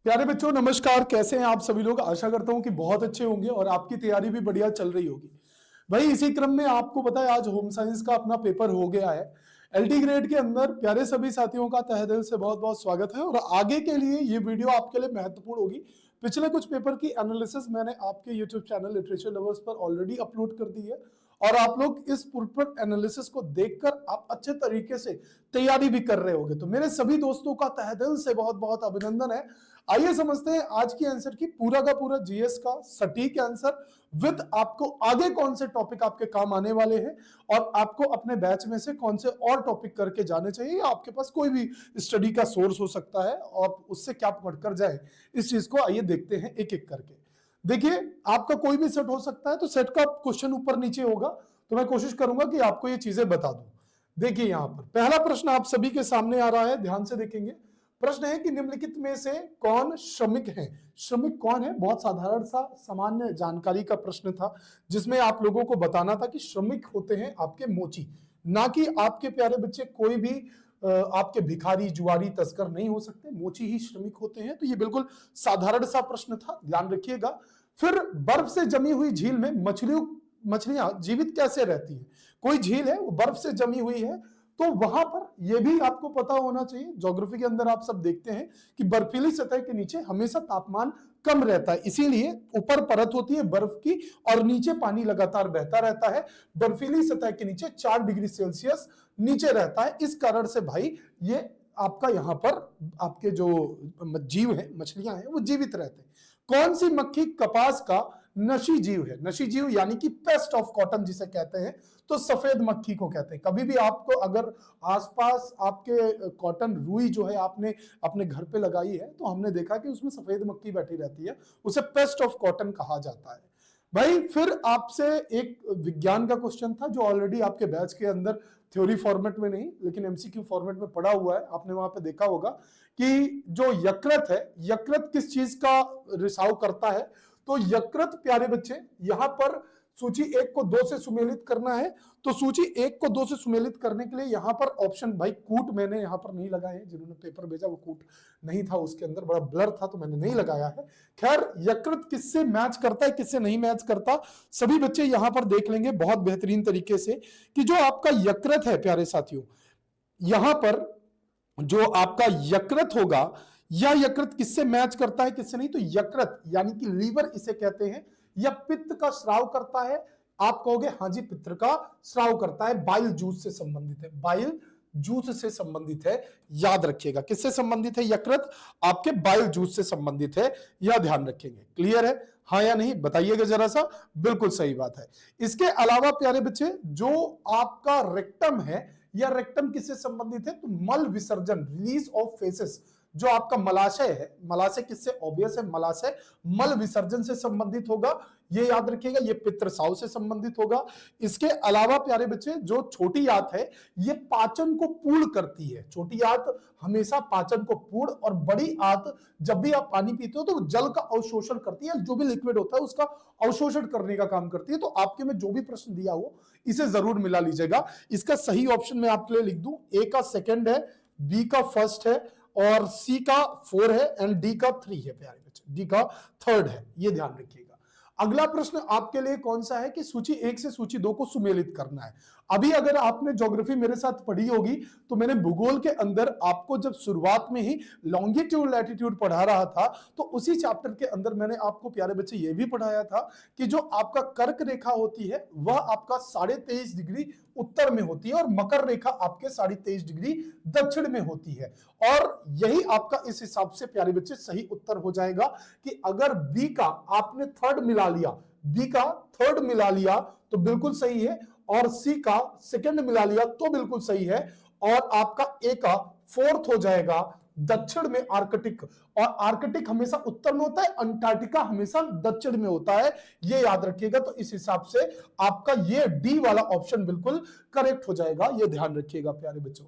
प्यारे बच्चों नमस्कार। कैसे हैं आप सभी लोग। आशा करता हूं कि बहुत अच्छे होंगे और आपकी तैयारी भी बढ़िया चल रही होगी। भाई इसी क्रम में आपको पता है आज होम साइंस का अपना पेपर हो गया है एलटी ग्रेड के अंदर। प्यारे सभी साथियों का तहे दिल से बहुत बहुत स्वागत है और आगे के लिए ये वीडियो आपके लिए महत्वपूर्ण होगी। पिछले कुछ पेपर की एनालिसिस मैंने आपके यूट्यूब चैनल लिटरेचर लवर्स पर ऑलरेडी अपलोड कर दी है और आप लोग इस पूर्ण एनालिसिस को देखकर आप अच्छे तरीके से तैयारी भी कर रहे होंगे। तो मेरे सभी दोस्तों का तहे दिल से बहुत बहुत अभिनंदन है। आइए समझते हैं आज की आंसर की पूरा का पूरा जीएस का सटीक आंसर विद आपको आगे कौन से टॉपिक आपके काम आने वाले हैं और आपको अपने बैच में से कौन से और टॉपिक करके जाने चाहिए। आपके पास कोई भी स्टडी का सोर्स हो सकता है और उससे क्या पढ़कर जाए इस चीज को आइए देखते हैं एक एक करके। देखिए आपका कोई भी सेट हो सकता है तो सेट का क्वेश्चन ऊपर नीचे होगा तो मैं कोशिश करूंगा कि आपको ये चीजें बता दूं। देखिए यहां पर पहला प्रश्न आप सभी के सामने आ रहा है, ध्यान से देखेंगे। प्रश्न है कि निम्नलिखित में से कौन श्रमिक है। श्रमिक कौन है, बहुत साधारण सा सामान्य जानकारी का प्रश्न था जिसमें आप लोगों को बताना था कि श्रमिक होते हैं आपके मोची, ना कि आपके प्यारे बच्चे कोई भी आपके भिखारी जुआरी तस्कर नहीं हो सकते, मोची ही श्रमिक होते हैं। तो ये बिल्कुल साधारण सा प्रश्न था, ध्यान रखिएगा। फिर बर्फ से जमी हुई झील में मछलियां जीवित कैसे रहती हैं। कोई झील है वो बर्फ से जमी हुई है तो वहां पर यह भी आपको पता होना चाहिए। ज्योग्राफी के अंदर आप सब देखते हैं कि बर्फीली सतह के नीचे हमेशा तापमान कम रहता है, इसीलिए ऊपर परत होती है बर्फ की और नीचे पानी लगातार बहता रहता है। बर्फीली सतह के नीचे 4 डिग्री सेल्सियस नीचे रहता है। इस कारण से भाई ये आपका यहां पर आपके जो जीव है मछलियां हैं वो जीवित रहते हैं। कौन सी मक्खी कपास का नशी जीव है। नशी जीव यानी कि पेस्ट ऑफ कॉटन जिसे कहते हैं, तो सफेद मक्खी को कहते हैं। कभी भी आपको अगर आसपास आपके कॉटन रुई जो है आपने अपने घर पे लगाई है तो हमने देखा कि उसमें सफेद मक्खी बैठी रहती है, उसे पेस्ट ऑफ कॉटन कहा जाता है। भाई फिर आपसे एक विज्ञान का क्वेश्चन था जो ऑलरेडी आपके बैच के अंदर थ्योरी फॉर्मेट में नहीं लेकिन एमसीक्यू फॉर्मेट में पड़ा हुआ है। आपने वहां पे देखा होगा कि जो यकृत है, यकृत किस चीज का रिसाव करता है। तो यकृत प्यारे बच्चे यहां पर सूची 1 को 2 से सुमेलित करना है तो सूची 1 को 2 से सुमेलित करने के लिए यहां पर ऑप्शन भाई कूट मैंने यहां पर नहीं लगाए हैं। जिन्होंने पेपर भेजा वो कूट नहीं था, उसके अंदर बड़ा ब्लर था तो मैंने नहीं लगाया है। खैर यकृत किससे मैच करता है किससे नहीं मैच करता सभी बच्चे यहां पर देख लेंगे बहुत बेहतरीन तरीके से कि जो आपका यकृत है प्यारे साथियों, यहां पर जो आपका यकृत होगा या यकृत किससे मैच करता है किससे नहीं, तो यकृत यानी कि लीवर इसे कहते हैं, या पित्त का स्राव करता है। आप कहोगे हां जी पित्त का स्राव करता है, बाइल जूस से संबंधित है, बाइल जूस से संबंधित है। याद रखिएगा किससे संबंधित है यकृत, आपके बाइल जूस से संबंधित है, यह ध्यान रखेंगे। क्लियर है हाँ या नहीं बताइएगा जरा सा। बिल्कुल सही बात है। इसके अलावा प्यारे बच्चे जो आपका रेक्टम है या रेक्टम किससे संबंधित है, तो मल विसर्जन रिलीज ऑफ फेसेस, जो आपका मलाशय है, मलाशय किससे ऑब्वियस है, मलाशय मल विसर्जन से संबंधित होगा, ये याद रखिएगा। ये पित्रसाव से संबंधित होगा। इसके अलावा प्यारे बच्चे जो छोटी आंत है ये पाचन को पूर्ण करती है। छोटी आंत हमेशा पाचन को पूर्ण, और बड़ी आंत जब भी आप पानी पीते हो तो जल का अवशोषण करती है, जो भी लिक्विड होता है उसका अवशोषण करने का काम करती है। तो आपके में जो भी प्रश्न दिया हो इसे जरूर मिला लीजिएगा। इसका सही ऑप्शन मैं आपके लिए लिख दूं, ए का सेकंड है, बी का फर्स्ट है और सी का 4 है एंड डी का 3 है प्यारे बच्चे, डी का 3rd है, ये ध्यान रखिएगा। अगला प्रश्न आपके लिए कौन सा है कि सूची 1 से सूची 2 को सुमेलित करना है। अभी अगर आपने ज्योग्राफी मेरे साथ पढ़ी होगी तो मैंने भूगोल के अंदर आपको जब शुरुआत में ही लॉन्गिट्यूड लैटिट्यूड पढ़ा रहा था तो उसी चैप्टर के अंदर मैंने आपको प्यारे बच्चे यह भी पढ़ाया था कि जो आपका कर्क रेखा होती है वह आपका 23.5 डिग्री उत्तर में होती है और मकर रेखा आपके 23.5 डिग्री दक्षिण में होती है। और यही आपका इस हिसाब से प्यारे बच्चे सही उत्तर हो जाएगा कि अगर बी का आपने 3rd मिला लिया, बी का 3rd मिला लिया तो बिल्कुल सही है, और सी का 2nd मिला लिया तो बिल्कुल सही है, और आपका ए का 4th हो जाएगा दक्षिण में आर्कटिक, और आर्कटिक हमेशा उत्तर में होता है, अंटार्कटिका हमेशा दक्षिण में होता है, ये याद रखिएगा। तो इस हिसाब से आपका ये डी वाला ऑप्शन बिल्कुल करेक्ट हो जाएगा, ये ध्यान रखिएगा प्यारे बच्चों।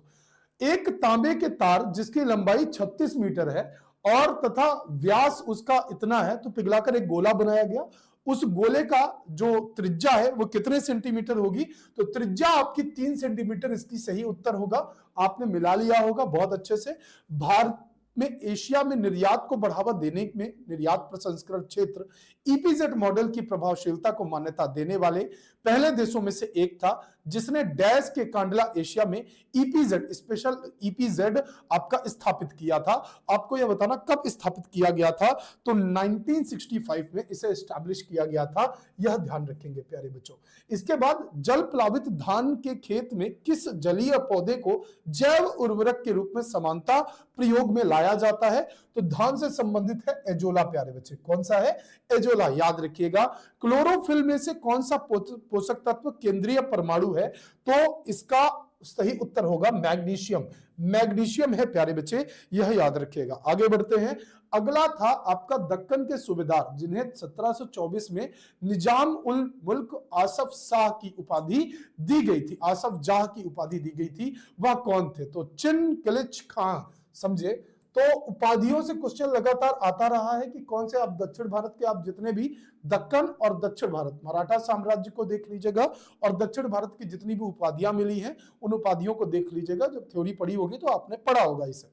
एक तांबे के तार जिसकी लंबाई 36 मीटर है और तथा व्यास उसका इतना है तो पिघलाकर एक गोला बनाया गया। उस गोले का जो त्रिज्या है वो कितने सेंटीमीटर होगी, तो त्रिज्या आपकी 3 सेंटीमीटर इसकी सही उत्तर होगा। आपने मिला लिया होगा बहुत अच्छे से। भार में एशिया में निर्यात को बढ़ावा देने में निर्यात प्रसंस्करण क्षेत्र ईपीजेड मॉडल की प्रभावशीलता को मान्यता देने वाले पहले देशों में से एक था, जिसने डैश के कांडला एशिया में ईपीजेड स्पेशल ईपीजेड आपका स्थापित किया था। आपको यह बताना कब स्थापित किया गया था, तो 1965 में इसे एस्टैब्लिश किया गया था, यह ध्यान रखेंगे प्यारे बच्चों। इसके बाद जल प्लावित धान के खेत में किस जलीय पौधे को जैव उर्वरक के रूप में समानता प्रयोग में लाया जाता है, तो धान से संबंधित है एजोला प्यारे बच्चे। कौन सा है? एजोला, याद रखिएगा। क्लोरोफिल में से कौन सा पोषक तत्व केंद्रीय परमाणु है, तो इसका सही उत्तर होगा मैग्नीशियम। मैग्नीशियम है प्यारे बच्चे, यह याद रखिएगा। आगे बढ़ते हैं। अगला था आपका दक्कन के सूबेदार, जिन्हें 1724 में निजाम उल मुल्क आसफ शाह की उपाधि दी गई थी, आसफ जाह की उपाधि दी गई थी, वह कौन थे, तो चिन किलिच खां। समझे? तो उपाधियों से क्वेश्चन लगातार आता रहा है कि कौन से आप दक्षिण भारत के आप जितने भी दक्कन और दक्षिण भारत मराठा साम्राज्य को देख लीजिएगा और दक्षिण भारत की जितनी भी उपाधियां मिली हैं उन उपाधियों को देख लीजिएगा। जब थ्योरी पढ़ी होगी तो आपने पढ़ा होगा इसे,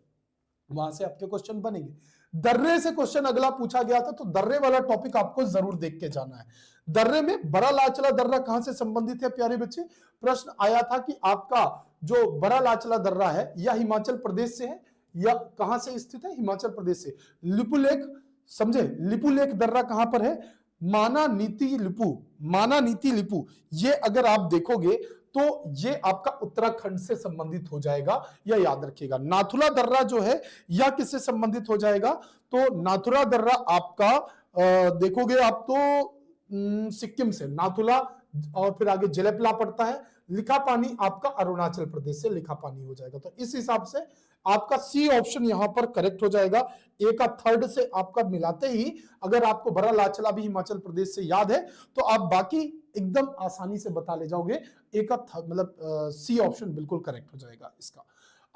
वहां से आपके क्वेश्चन बनेंगे। दर्रे से क्वेश्चन अगला पूछा गया था, तो दर्रे वाला टॉपिक आपको जरूर देख के जाना है। दर्रे में बड़ा लाचला दर्रा कहां से संबंधित है प्यारे बच्चे? प्रश्न आया था कि आपका जो बड़ा लाचला दर्रा है यह हिमाचल प्रदेश से है या कहां से स्थित है? हिमाचल प्रदेश से। लिपुलेख, समझे? लिपुलेख दर्रा कहां पर है? माना नीति लिपू, माना नीति लिपू, ये अगर आप देखोगे तो ये आपका उत्तराखंड से संबंधित हो जाएगा, यह याद रखिएगा। नाथुला दर्रा जो है यह किससे संबंधित हो जाएगा, तो नाथुला दर्रा आपका देखोगे आप तो सिक्किम से नाथुला, और फिर आगे जलेपला पड़ता है। लिखा पानी आपका अरुणाचल प्रदेश से लिखा पानी हो जाएगा। तो इस हिसाब से आपका सी ऑप्शन यहां पर करेक्ट हो जाएगा। ए का थर्ड से आपका मिलाते ही अगर आपको बड़ा लाचला भी हिमाचल प्रदेश से याद है तो आप बाकी एकदम आसानी से बता ले जाओगे। ए का मतलब सी ऑप्शन बिल्कुल करेक्ट हो जाएगा इसका।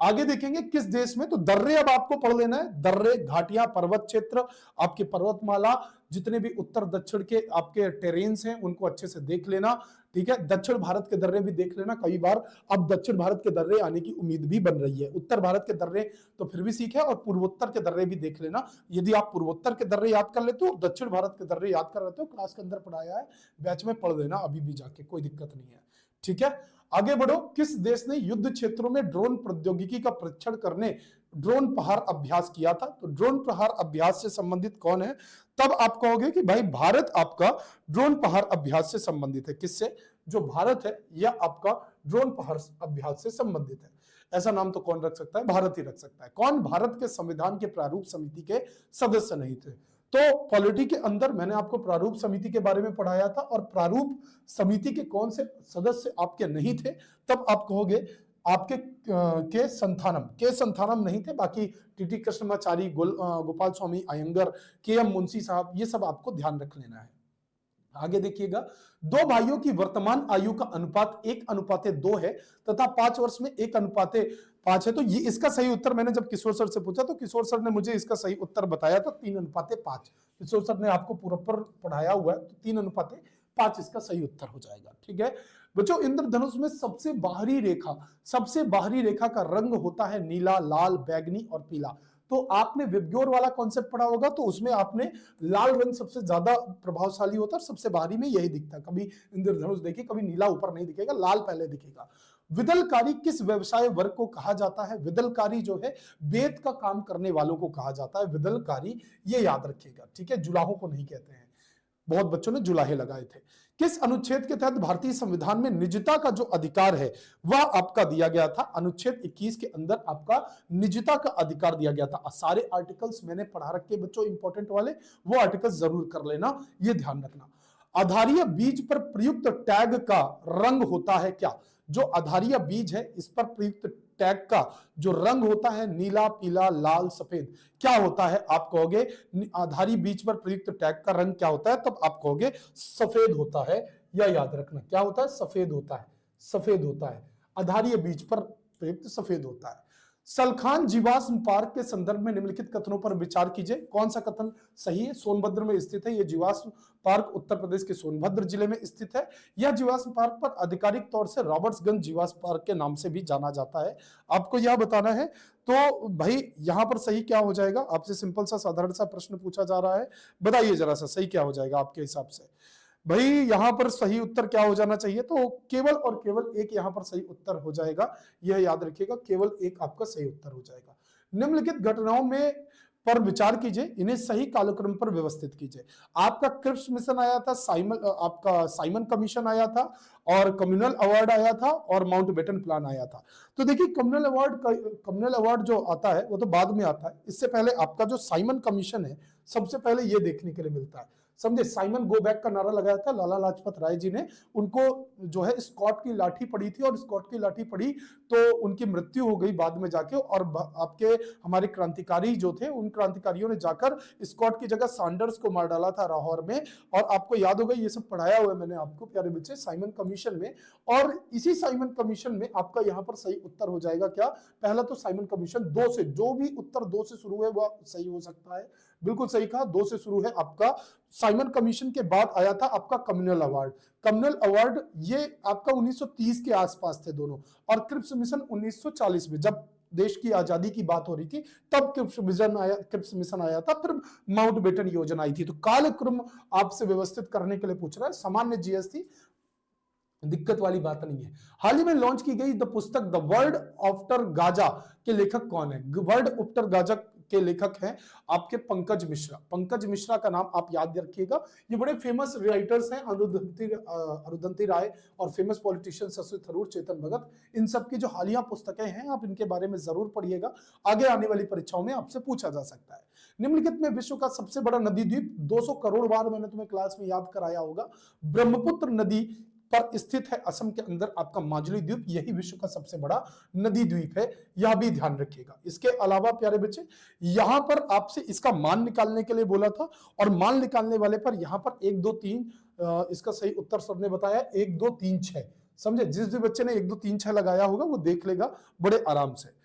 आगे देखेंगे किस देश में, तो दर्रे अब आपको पढ़ लेना है। दर्रे, घाटियां, पर्वत क्षेत्र, आपके पर्वतमाला, जितने भी उत्तर दक्षिण के आपके टेरेन्स हैं उनको अच्छे से देख लेना, ठीक है। दक्षिण भारत के दर्रे भी देख लेना, कई बार अब दक्षिण भारत के दर्रे आने की उम्मीद भी बन रही है। उत्तर भारत के दर्रे तो फिर भी सीखे, और पूर्वोत्तर के दर्रे भी देख लेना। यदि आप पूर्वोत्तर के दर्रे याद कर लेते हो, दक्षिण भारत के दर्रे याद कर लेते हो, क्लास के अंदर पढ़ाया है, बैच में पढ़ लेना अभी भी जाके, कोई दिक्कत नहीं है, ठीक है। आगे बढ़ो। किस देश ने युद्ध क्षेत्रों में ड्रोन प्रौद्योगिकी का परीक्षण करने ड्रोन प्रहार अभ्यास किया था, तो ड्रोन प्रहार अभ्यास से संबंधित कौन है? तब आप कहोगे कि भाई भारत आपका ड्रोन प्रहार अभ्यास से संबंधित है। किससे? जो भारत है यह आपका ड्रोन प्रहार अभ्यास से संबंधित है। ऐसा नाम तो कौन रख सकता है? भारत ही रख सकता है। कौन भारत के संविधान के प्रारूप समिति के सदस्य नहीं थे? तो पॉलिटी के अंदर मैंने आपको प्रारूप समिति के बारे में पढ़ाया था, और प्रारूप समिति के कौन से सदस्य आपके नहीं थे, तब आप कहोगे आपके के संथानम नहीं थे। बाकी टीटी कृष्णमाचारी, गोपाल स्वामी अयंगर, के.एम. मुंशी साहब, ये सब आपको ध्यान रख लेना है। आगे देखिएगा। दो भाइयों की वर्तमान आयु का अनुपात 1:2 है तथा 5 वर्ष में 1:5 है। तो ये इसका सही उत्तर मैंने जब किशोर सर से पूछा तो किशोर सर ने मुझे इसका सही उत्तर बताया था 3:5। किशोर सर ने आपको पूरा पर पढ़ाया हुआ है, तो 3:5 इसका सही उत्तर हो जाएगा, ठीक है बच्चों। इंद्रधनुष में सबसे बाहरी रेखा का रंग होता है नीला, लाल, बैगनी और पीला। तो आपने विबग्योर वाला कॉन्सेप्ट पढ़ा होगा, तो उसमें आपने लाल रंग सबसे ज्यादा प्रभावशाली होता है और सबसे बाहरी में यही दिखता है। कभी इंद्रधनुष देखिए, कभी नीला ऊपर नहीं दिखेगा, लाल पहले दिखेगा। विदलकारी किस व्यवसाय वर्ग को कहा जाता है? विदलकारी जो है वेद का काम करने वालों को कहा जाता है विदलकारी, ये याद रखिएगा, ठीक है। जुलाहों को नहीं कहते हैं, बहुत बच्चों ने जुलाहे लगाए थे। किस अनुच्छेद के तहत भारतीय संविधान में निजता का जो अधिकार है वह आपका दिया गया था? अनुच्छेद 21 के अंदर आपका निजता का अधिकार दिया गया था। सारे आर्टिकल्स मैंने पढ़ा रखे बच्चों, इंपॉर्टेंट वाले, वो आर्टिकल्स जरूर कर लेना, ये ध्यान रखना। आधारीय बीज पर प्रयुक्त टैग का रंग होता है क्या? जो आधारीय बीज है इस पर प्रयुक्त टैग का जो रंग होता है नीला, पीला, लाल, सफेद, क्या होता है? आप कहोगे आधारी बीज पर प्रयुक्त टैग का रंग क्या होता है? तब आप कहोगे सफेद होता है, या याद रखना क्या होता है? सफेद होता है, सफेद होता है, आधारीय बीज पर प्रयुक्त सफेद होता है। सलखान जीवाश्म पार्क के संदर्भ में निम्नलिखित कथनों पर विचार कीजिए। कौन सा कथन सही है? सोनभद्र में स्थित है यह जीवाश्म पार्क, उत्तर प्रदेश के सोनभद्र जिले में स्थित है। यह जीवाश्म पार्क पर आधिकारिक तौर से रॉबर्ट्सगंज जीवाश्म पार्क के नाम से भी जाना जाता है। आपको यह बताना है। तो भाई यहां पर सही क्या हो जाएगा? आपसे सिंपल सा साधारण सा प्रश्न पूछा जा रहा है, बताइए जरा सा सही क्या हो जाएगा आपके हिसाब से। भाई यहां पर सही उत्तर क्या हो जाना चाहिए? तो केवल और केवल एक यहां पर सही उत्तर हो जाएगा, यह याद रखिएगा, केवल एक आपका सही उत्तर हो जाएगा। निम्नलिखित घटनाओं में पर विचार कीजिए, इन्हें सही कालक्रम पर व्यवस्थित कीजिए। आपका क्रिप्स मिशन आया था, आपका साइमन कमीशन आया था, और कम्युनल अवार्ड आया था, और माउंटबेटन प्लान आया था। तो देखिए कम्युनल अवार्ड जो आता है वो तो बाद में आता है। इससे पहले आपका जो साइमन कमीशन है सबसे पहले ये देखने के लिए मिलता है। समझे? साइमन गो बैक का नारा लगाया था लाला लाजपत राय जी ने। उनको जो है स्कॉट की लाठी पड़ी थी, और स्कॉट की लाठी पड़ी तो उनकी मृत्यु हो गई बाद में जाके, और आपके हमारे क्रांतिकारी जो थे उन क्रांतिकारियों ने जाकर स्कॉट की जगह सैंडर्स को मार डाला था लाहौर में। और आपको याद होगा, ये सब पढ़ाया हुआ है मैंने आपको प्यारे बच्चे साइमन कमीशन में। और इसी साइमन कमीशन में आपका यहां पर सही उत्तर हो जाएगा क्या? पहला तो साइमन कमीशन 2 से, जो भी उत्तर 2 से शुरू है वह सही हो सकता है। बिल्कुल सही कहा, 2 से शुरू है आपका। साइमन कमीशन के बाद आया था आपका कम्युनल अवार्ड। कम्युनल अवार्ड ये आपका 1930 के आसपास थे दोनों, और क्रिप्स मिशन 1940 में, जब देश की आजादी की बात हो रही थी तब क्रिप्स मिशन आया था, फिर माउंटबेटन योजना आई थी। तो कालक्रम आपसे व्यवस्थित करने के लिए पूछ रहा है, सामान्य जीएसटी, दिक्कत वाली बात नहीं है। हाल ही में लॉन्च की गई द पुस्तक द वर्ल्ड आफ्टर गाजा के लेखक कौन है? वर्ल्ड आफ्टर गाजा के लेखक हैं आपके पंकज मिश्रा। पंकज मिश्रा का नाम आप याद रखिएगा। ये बड़े फेमस राइटर्स हैं, अरुंधति राय, और फेमस पॉलिटिशियन शशि थरूर, चेतन भगत। इन सब की जो हालिया पुस्तकें हैं आप इनके बारे में जरूर पढ़िएगा, आगे आने वाली परीक्षाओं में आपसे पूछा जा सकता है। निम्नलिखित में विश्व का सबसे बड़ा नदी द्वीप, 200 करोड़ बार मैंने तुम्हें क्लास में याद कराया होगा, ब्रह्मपुत्र नदी पर स्थित है असम के अंदर आपका माजुली द्वीप। यही विश्व का सबसे बड़ा नदी द्वीप है, यह भी ध्यान रखिएगा। इसके अलावा प्यारे बच्चे, यहां पर आपसे इसका मान निकालने के लिए बोला था, और मान निकालने वाले पर यहां पर 1 2 3 इसका सही उत्तर सर ने बताया 1 2 3 6। समझे? जिस भी बच्चे ने 1 2 3 6 लगाया होगा वो देख लेगा बड़े आराम से।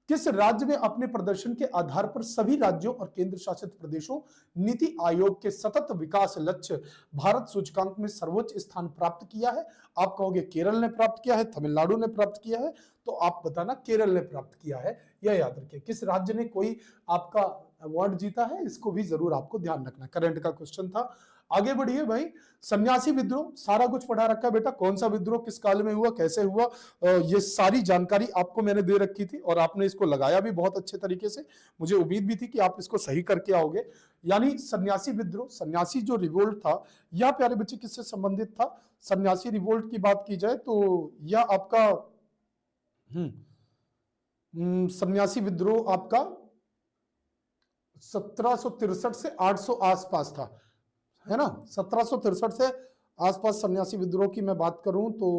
किस राज्य में अपने प्रदर्शन के आधार पर सभी राज्यों और केंद्र शासित प्रदेशों नीति आयोग के सतत विकास लक्ष्य भारत सूचकांक में सर्वोच्च स्थान प्राप्त किया है? आप कहोगे केरल ने प्राप्त किया है, तमिलनाडु ने प्राप्त किया है, तो आप बताना केरल ने प्राप्त किया है, यह याद रखिए। किस राज्य ने कोई आपका अवार्ड जीता है, इसको भी जरूर आपको ध्यान रखना, करंट का क्वेश्चन था। आगे बढ़िए भाई। सन्यासी विद्रोह सारा कुछ पढ़ा रखा है बेटा, कौन सा विद्रोह किस काल में हुआ, कैसे हुआ, ये सारी जानकारी आपको मैंने दे रखी थी, और आपने इसको लगाया भी बहुत अच्छे तरीके से। मुझे उम्मीद भी थी कि आप इसको सही करके आओगे। यानी सन्यासी विद्रोह, सन्यासी जो रिवोल्ट था, यह प्यारे बच्चे किससे संबंधित था? सन्यासी रिवोल्ट की बात की जाए तो यह आपका सन्यासी विद्रोह आपका 1763 से 800 आसपास था, है ना? 1763 से आसपास सन्यासी विद्रोह की मैं बात करूं तो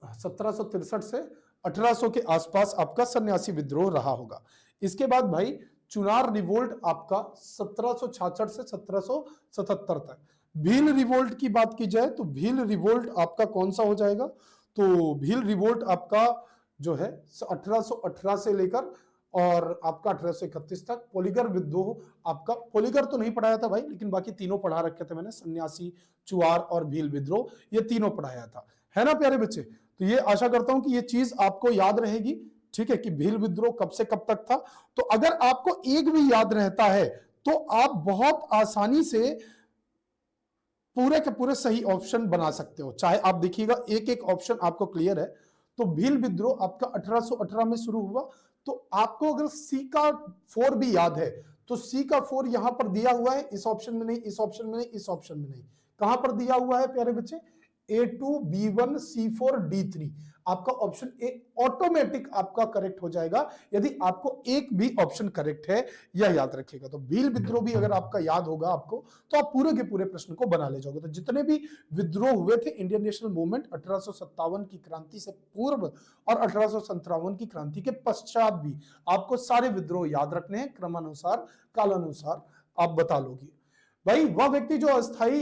1763 से 1800 के आसपास आपका सन्यासी विद्रोह रहा होगा। इसके बाद भाई चुनार रिवोल्ट आपका 1766 से 1777 तक। भील रिवोल्ट की बात की जाए तो भील रिवोल्ट आपका कौन सा हो जाएगा? तो भील रिवोल्ट आपका जो है 1818 से लेकर और आपका 1831 तक। पोलीगर विद्रोह आपका, पोलीगर तो नहीं पढ़ाया था भाई, लेकिन बाकी तीनों पढ़ा रखे थे मैंने, सन्यासी, चुआर और भील विद्रोह, ये तीनों पढ़ाया था, है ना प्यारे बच्चे? तो ये आशा करता हूं कि ये चीज आपको याद रहेगी, ठीक है, कि भील विद्रोह कब से कब तक था। तो अगर आपको एक भी याद रहता है तो आप बहुत आसानी से पूरे के पूरे सही ऑप्शन बना सकते हो। चाहे आप देखिएगा एक एक ऑप्शन आपको क्लियर है। तो भील विद्रोह आपका 1818 में शुरू हुआ। तो आपको अगर सी का 4 भी याद है तो सी का 4 यहां पर दिया हुआ है, इस ऑप्शन में नहीं, इस ऑप्शन में नहीं, इस ऑप्शन में नहीं। कहां पर दिया हुआ है प्यारे बच्चे? A2 B1 C4 D3। आपका ऑप्शन ए ऑटोमेटिक आपका करेक्ट हो जाएगा यदि आपको एक भी ऑप्शन करेक्ट है, यह याद रखिएगा। तो भील विद्रोह भी अगर आपका याद होगा आपको तो आप पूरे के पूरे प्रश्न को बना ले जाओगे। तो जितने भी विद्रोह हुए थे इंडियन नेशनल मूवमेंट 1857 की क्रांति से पूर्व और 1857 की क्रांति के पश्चात भी, आपको सारे विद्रोह याद रखने हैं क्रमानुसार, कालानुसार आप बता लोगे। भाई वह व्यक्ति जो अस्थाई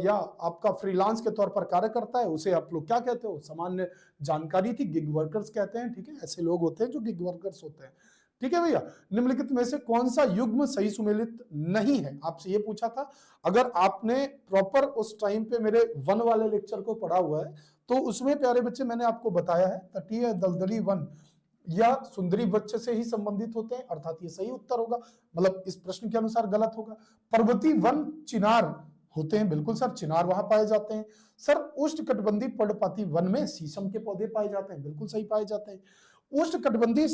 या आपका फ्रीलांस के तौर पर कार्य करता है उसे आप लोग क्या कहते हो, सामान्य जानकारी थी, गिग वर्कर्स कहते हैं। ठीक है, ऐसे लोग होते हैं जो गिग वर्कर्स होते हैं। ठीक है भैया, निम्नलिखित में से कौन सा युग्म सही सुमेलित नहीं है, आपसे ये पूछा था। अगर आपने प्रॉपर उस टाइम पे मेरे वन वाले लेक्चर को पढ़ा हुआ है तो उसमें प्यारे बच्चे मैंने आपको बताया है तटीय दलदली वन या सुंदरी वृक्ष से ही संबंधित होते हैं, अर्थात ये सही उत्तर होगा, मतलब इस प्रश्न के अनुसार गलत होगा। पर्वतीय वन चिनार होते हैं, बिल्कुल सर, चिनार वहां पाए जाते हैं। सर उष्णकटिबंधीय पर्णपाती वन में शीशम के पौधे पाए जाते हैं, बिल्कुल सही पाए जाते हैं। उष्णकटिबंधीय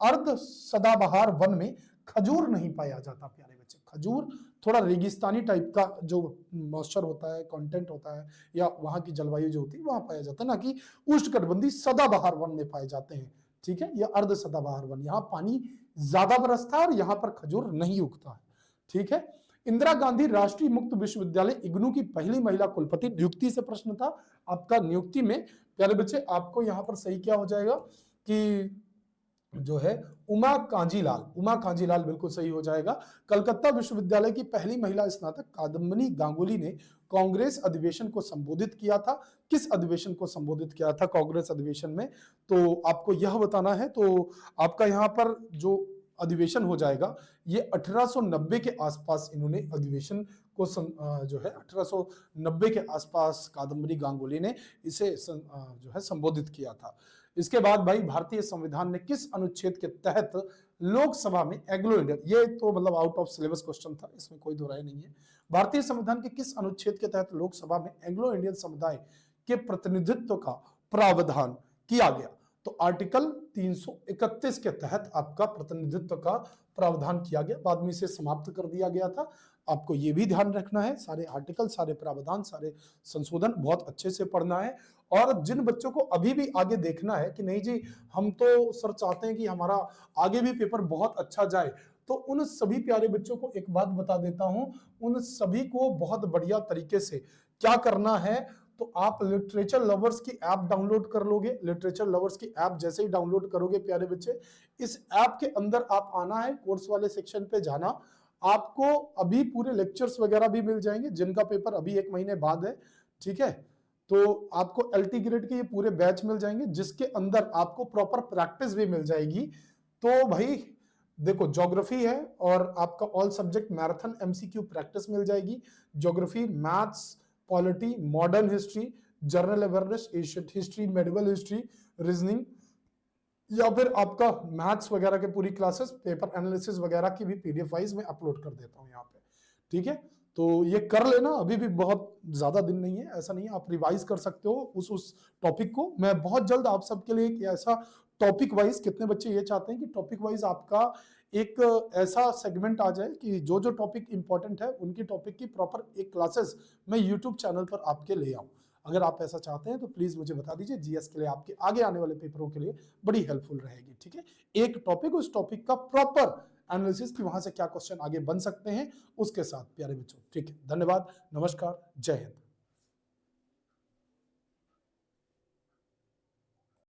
अर्ध सदाबहार वन में खजूर नहीं पाया जाता प्यारे बच्चे। खजूर थोड़ा रेगिस्तानी टाइप का जो मॉइस्चर होता है, कंटेंट होता है, या वहां की जलवायु जो होती है वहां पाया जाता है, ना कि उष्णकटिबंधीय सदाबहार वन में पाए जाते हैं। ठीक है, यह अर्ध सदाबहार वन, यहाँ पानी ज्यादा बरसता है और यहाँ पर खजूर नहीं उगता है। ठीक है, इंदिरा गांधी राष्ट्रीय मुक्त विश्वविद्यालय इग्नू की पहली महिला कुलपति, नियुक्ति से प्रश्न था आपका। नियुक्ति में प्यारे बच्चे आपको यहाँ पर सही क्या हो जाएगा कि जो है उमा कांजीलाल, उमा कांजीलाल बिल्कुल सही हो जाएगा। कलकत्ता विश्वविद्यालय की पहली महिला स्नातक कादम्बिनी गांगुली ने कांग्रेस अधिवेशन को संबोधित किया था। किस अधिवेशन को संबोधित किया था कांग्रेस अधिवेशन में, तो आपको यह बताना है। तो आपका यहाँ पर जो अधिवेशन हो जाएगा ये 1890 के आसपास इन्होंने अधिवेशन को जो है 1890 के आसपास कादम्बरी गांगुली ने इसे जो है संबोधित किया था। इसके बाद भाई भारतीय संविधान ने किस अनुच्छेद के तहत लोकसभा में एंग्लो इंडियन, ये तो मतलब आउट ऑफ सिलेबस क्वेश्चन था, इसमें कोई दो राय नहीं है। भारतीय संविधान के किस अनुच्छेद के तहत लोकसभा में एंग्लो इंडियन समुदाय के प्रतिनिधित्व का प्रावधान किया गया, तो आर्टिकल 331 के तहत आपका प्रतिनिधित्व का प्रावधान किया गया, बाद में इसे समाप्त कर दिया गया था। आपको यह भी ध्यान रखना है, सारे आर्टिकल, सारे प्रावधान, सारे संशोधन बहुत अच्छे से पढ़ना है। और जिन बच्चों को अभी भी आगे देखना है कि नहीं जी हम तो सर चाहते हैं कि हमारा आगे भी पेपर बहुत अच्छा जाए, तो उन सभी प्यारे बच्चों को एक बात बता देता हूं, उन सभी को बहुत बढ़िया तरीके से क्या करना है, तो आप लिटरेचर लवर्स की ऐप डाउनलोड कर लोगे। लिटरेचर लवर्स की ऐप जैसे ही डाउनलोड करोगे प्यारे बच्चे, इस ऐप के अंदर आप आना है, कोर्स वाले सेक्शन पे जाना, आपको अभी पूरे लेक्चर्स वगैरह भी मिल जाएंगे जिनका पेपर अभी 1 महीने बाद है। ठीक है, तो आपको एलटी ग्रेड के ये पूरे बैच मिल जाएंगे जिसके अंदर आपको प्रॉपर प्रैक्टिस भी मिल जाएगी। तो भाई देखो, ज्योग्राफी है और आपका all subject marathon MCQ practice मिल जाएगी। Geography, maths, polity, modern history, general awareness, Asian history, medieval history, reasoning, या फिर आपका मैथ्स वगैरह के पूरी क्लासेस, पेपर एनालिसिस वगैरह की भी पीडीएफ वाइज में अपलोड कर देता हूं यहाँ पे। ठीक है, तो ये कर लेना, अभी भी बहुत ज्यादा दिन नहीं है, ऐसा नहीं है, आप रिवाइज कर सकते हो उस टॉपिक को। मैं बहुत जल्द आप सबके लिए एक ऐसा टॉपिक वाइज, कितने बच्चे ये चाहते हैं कि टॉपिक वाइज आपका एक ऐसा सेगमेंट आ जाए कि जो जो टॉपिक इंपॉर्टेंट है उनकी टॉपिक की प्रॉपर एक क्लासेस मैं यूट्यूब चैनल पर आपके ले आऊं। अगर आप ऐसा चाहते हैं तो प्लीज मुझे बता दीजिए, जीएस के लिए आपके आगे आने वाले पेपरों के लिए बड़ी हेल्पफुल रहेगी। ठीक है, एक टॉपिक, उस टॉपिक का प्रॉपर एनालिसिस कि वहां से क्या क्वेश्चन आगे बन सकते हैं उसके साथ प्यारे बच्चों। ठीक है, धन्यवाद, नमस्कार, जय हिंद।